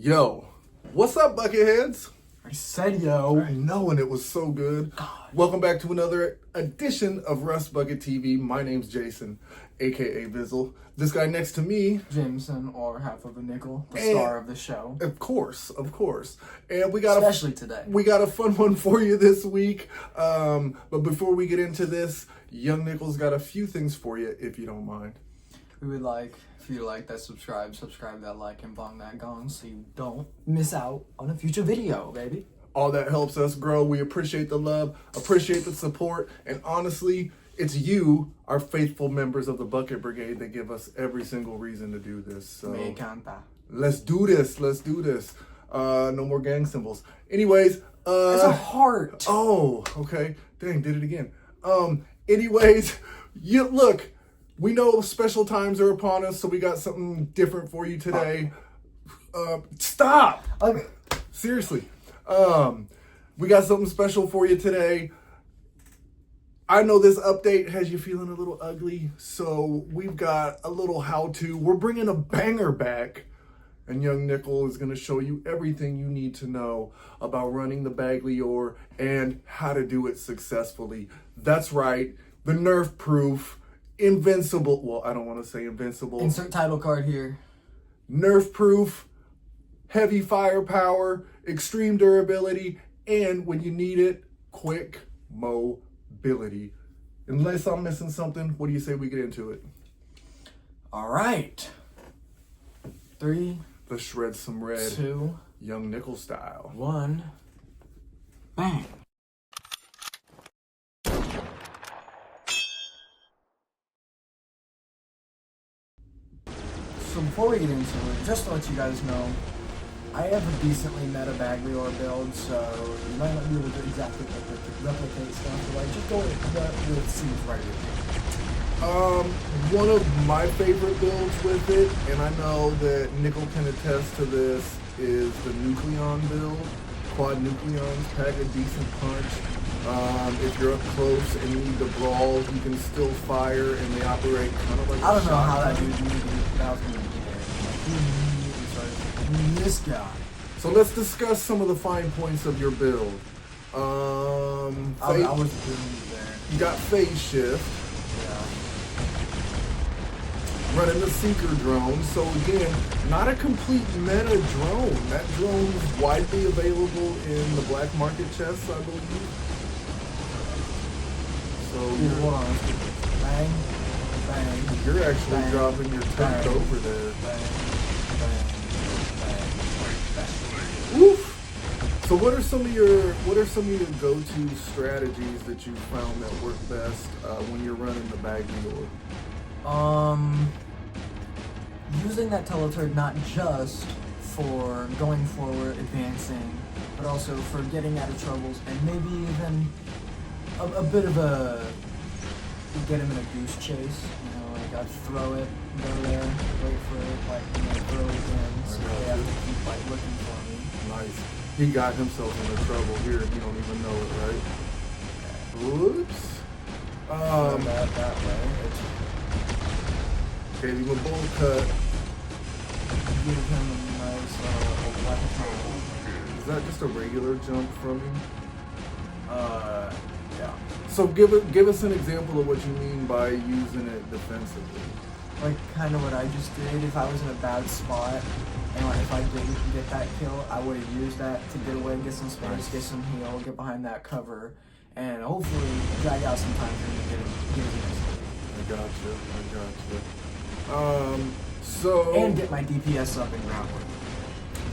Yo, what's up, Bucketheads? I said yo. I know, and it was so good. God. Welcome back to another edition of Rust Bucket TV. My name's Jason, aka Bizzle. This guy next to me, Jameson, or half of a nickel, the star of the show. Of course. And we got especially today. We got a fun one for you this week. But before we get into this, Young Nickel's got a few things for you, if you don't mind. We would like, if you like that, subscribe that like, and bong that gong so you don't miss out on a future video, baby. All that helps us grow. We appreciate the love, appreciate the support, and honestly, it's you, our faithful members of the Bucket Brigade, that give us every single reason to do this. So Me encanta. let's do this. No more gang symbols. Anyways, It's a heart. Oh, okay. Dang, did it again. Anyways, look, we know special times are upon us, so we got something different for you today. Stop! Okay. Seriously. We got something special for you today. I know this update has you feeling a little ugly, so we've got a little how-to. We're bringing a banger back, and Young Nickel is going to show you everything you need to know about running the Bagliore and how to do it successfully. That's right, the nerf-proof, invincible, well, I don't want to say invincible. Insert title card here. Nerf-proof, heavy firepower, extreme durability, and when you need it, quick mobility. Unless I'm missing something, what do you say we get into it? All right. 3, Let's shred some red. 2, Young Nickel style. 1. Bang. So before we get into it, just to let you guys know, I have a decently meta Bagliore build, so you might not be able to exactly replicate stuff, but like, just go with what seems right with you. One of my favorite builds with it, and I know that Nickel can attest to this, is the Nucleon build. Quad Nucleons pack a decent punch. If you're up close and you need to brawl, you can still fire, and they operate kind of like I don't know how shotgun. that dude immediately, that was gonna be there. Like, he immediately started, this guy. So let's discuss some of the fine points of your build. I was doing there. You got phase shift, Yeah. running the seeker drone. So again, not a complete meta drone. That drone's widely available in the black market chests, I believe. So Dude, hold on, let's do this. Bang, bang, you're actually bang, dropping your tank bang, over there. bang, bang, bang. Woof. So what are some of your go-to strategies that you found that work best when you're running the Bagliore? Using that teleturd not just for going forward, advancing, but also for getting out of troubles, and maybe even a bit of a get him in a goose chase. You know, like I'd throw it, go there, wait for it, like, you know, throw it again, so they have to keep like looking for me. Nice. He got himself into trouble here. You don't even know it, right? Whoops. That way. Gave him a bull cut. Give him a nice weapon. Is that just a regular jump from him? Yeah. So give us an example of what you mean by using it defensively. Like kind of what I just did. If I was in a bad spot, and like if I didn't get that kill, I would have used that to get away, get some space, get some heal, get behind that cover, and hopefully drag out some time for me to get it. I gotcha. So And get my DPS up in ground work.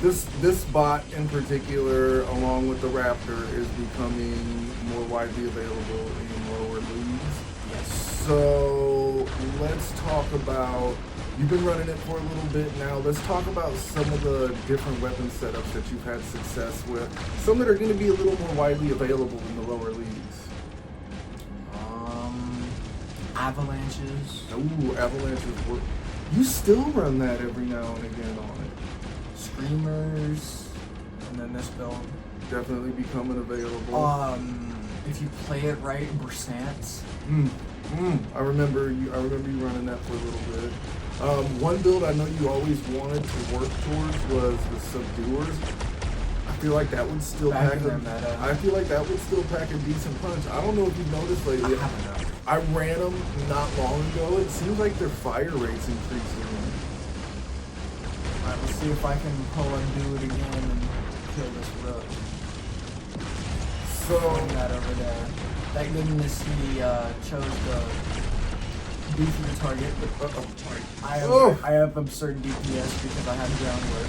This bot in particular, along with the Raptor, is becoming more widely available in lower leagues. Yes. So let's talk about, you've been running it for a little bit now. Let's talk about some of the different weapon setups that you've had success with. Some that are going to be a little more widely available in the lower leagues. Avalanches. Ooh, avalanches work. You still run that every now and again on it. Screamers. And then this build. Definitely becoming available. If you play it right, Brissants. I remember you running that for a little bit. One build I know you always wanted to work towards was the Subduers. I feel like that would still Back pack in a, their meta. I feel like that would still pack a decent punch. I don't know if you've noticed lately. I haven't noticed. I ran them not long ago. It seems like their fire rate's increasing. Alright, let's see if I can pull and do it again and kill this rook. So Putting that over there. Thank goodness he chose the beefier target. I have absurd DPS because I have groundwork.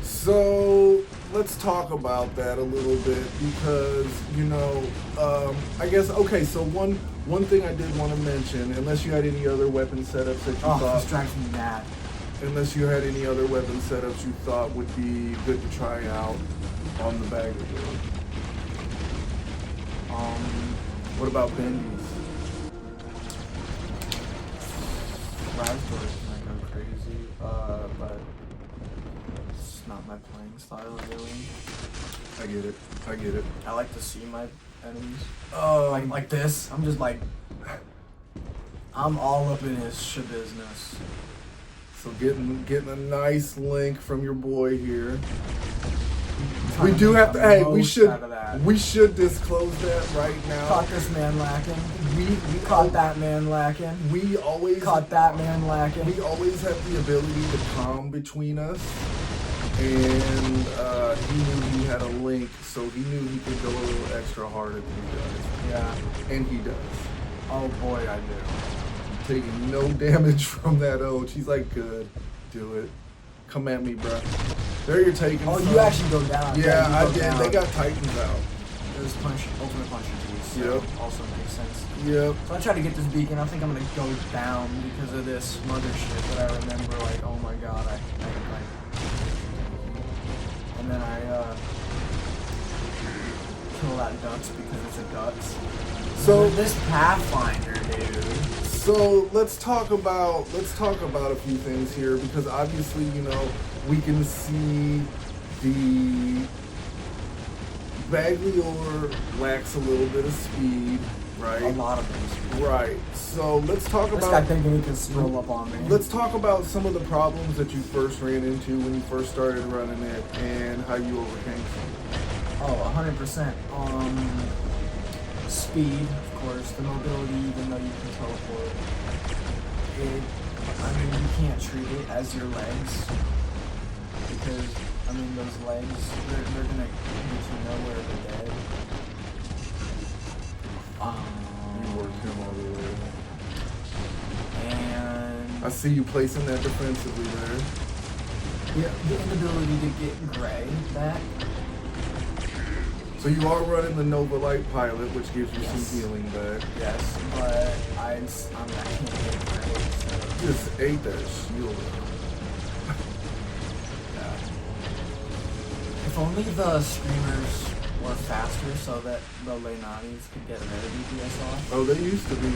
So let's talk about that a little bit because I guess okay. So one thing I did want to mention, unless you had any other weapon setups that you thought, this drives me mad. unless you had any other weapon setups you thought would be good to try out on the Bagliore. What about bendies? Raspberries might go crazy, but it's not my playing style really. I get it. I like to see my enemies. Like this. I'm just like, I'm all up in his business. So getting a nice link from your boy here. We do have to. Hey, we should disclose that right now. Caught this man lacking. We Caught that man lacking. We always Caught that man lacking. We always have the ability to calm between us, and he knew he had a link, so he knew he could go a little extra harder than he does. Yeah, And he does. oh boy, I do. Taking no damage from that ult. He's like, good, do it. Come at me, bro. There you're taking. Oh, some. you actually go down. Yeah, you I go did. down. They got Titans out. There's ultimate puncher too. So Yep. also makes sense. Yep. So I tried to get this beacon. I think I'm gonna go down because of this mothership that I remember. Like, oh my god, I and then I kill that Dutz because it's a Dutz. So this Pathfinder, dude. So let's talk about a few things here because obviously we can see the Bagliore lacks a little bit of speed, right? A lot of things. Right. So let's talk This about. guy thinking he can scroll up on me. Let's talk about some of the problems that you first ran into when you first started running it and how you overcame them. Oh, 100%. Speed, of course. The mobility, even though you can teleport. You can't treat it as your legs. Because, those legs, they're gonna get you nowhere but dead. You worked him all the way. And I see you placing that defensively there. the inability to get Gray back. So you are running the Nova Light pilot, which gives you Yes. some healing back. Yes, but I can't get Gray. So. Just ate that shield. Yeah. If only the streamers were faster so that the Leinanis could get their DPS off. Oh, they used to be.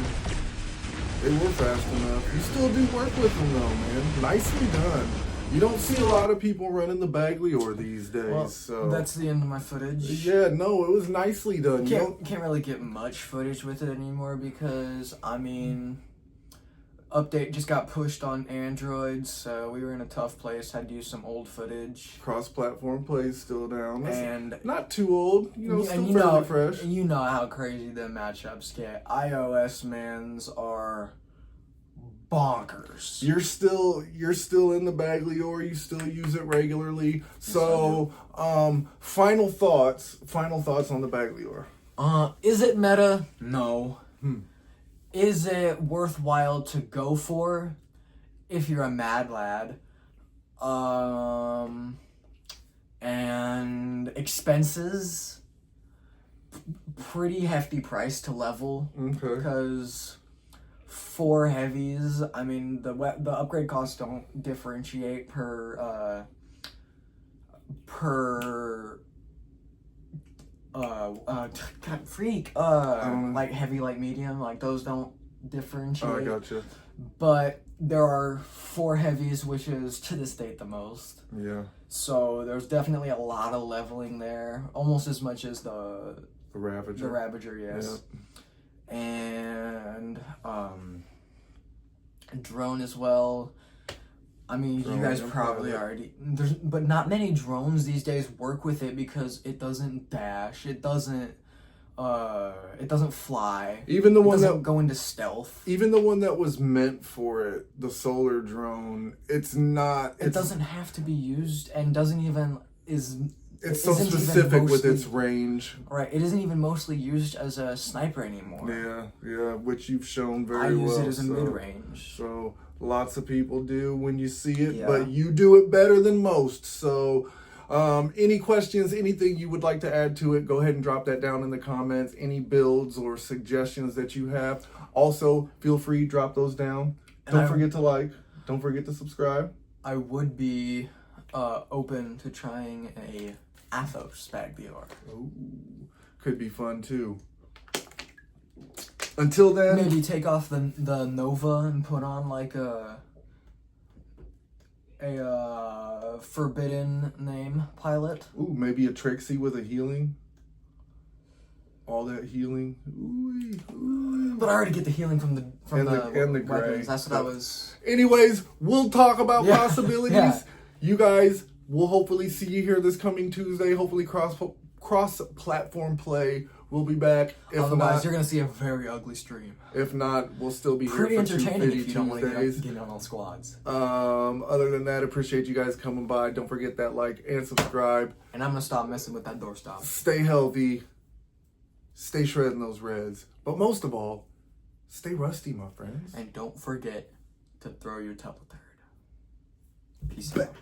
They were fast enough. You still do work with them though, man. Nicely done. You don't see a lot of people running the Bagliore these days. Well, so that's the end of my footage. yeah, no, it was nicely done. Can't really get much footage with it anymore because update just got pushed on Android, so we were in a tough place. Had to use some old footage. Cross-platform plays still down. That's And not too old. Still and fairly fresh. You know how crazy the matchups get. iOS mans are bonkers. You're still in the Bagliore. You still use it regularly. So, final thoughts on the Bagliore. Is it meta? No. Is it worthwhile to go for if you're a mad lad? And expenses, pretty hefty price to level. Okay. Because 4 heavies, the upgrade costs don't differentiate per like heavy, like medium, like those don't differentiate. Oh, I gotcha. But there are 4 heavies, which is to this date the most. Yeah. So there's definitely a lot of leveling there, almost as much as the Ravager. The Ravager, yes. Yep. And drone as well. I mean, Drone you guys and probably pilot. already but not many drones these days work with it because it doesn't dash. It doesn't fly. Even the It one doesn't that go into stealth. even the one that was meant for it, the solar drone, it's not. It doesn't have to be used, and doesn't even is. It's it so isn't even specific with mostly- its range. Right, it isn't even mostly used as a sniper anymore. Yeah, which you've shown very I use well. it as a so- mid-range. So lots of people do when you see it, Yeah. but you do it better than most. So any questions, anything you would like to add to it, go ahead and drop that down in the comments. Any builds or suggestions that you have. Also, feel free, drop those down. And Don't forget to like. Don't forget to subscribe. I would be open to trying a Athos Bagliore. Ooh, could be fun too. Until then, Maybe take off the Nova and put on like a forbidden name pilot. ooh, maybe a Trixie with a healing. All that healing. Ooh. But I already get the healing from the the gray. weapons. That's what I was. Anyways, we'll talk about Yeah. possibilities. Yeah. You guys, we'll hopefully see you here this coming Tuesday. Hopefully cross-platform play. We'll be back. If Otherwise, not, you're gonna see a very ugly stream. if not, we'll still be Pretty here for entertaining 250 if you don't want to Tuesdays. get on all squads. Other than that, appreciate you guys coming by. Don't forget that like and subscribe. And I'm gonna stop messing with that doorstop. Stay healthy. Stay shredding those reds. But most of all, stay rusty, my friends. And don't forget to throw your teleturd. Peace Ba- out.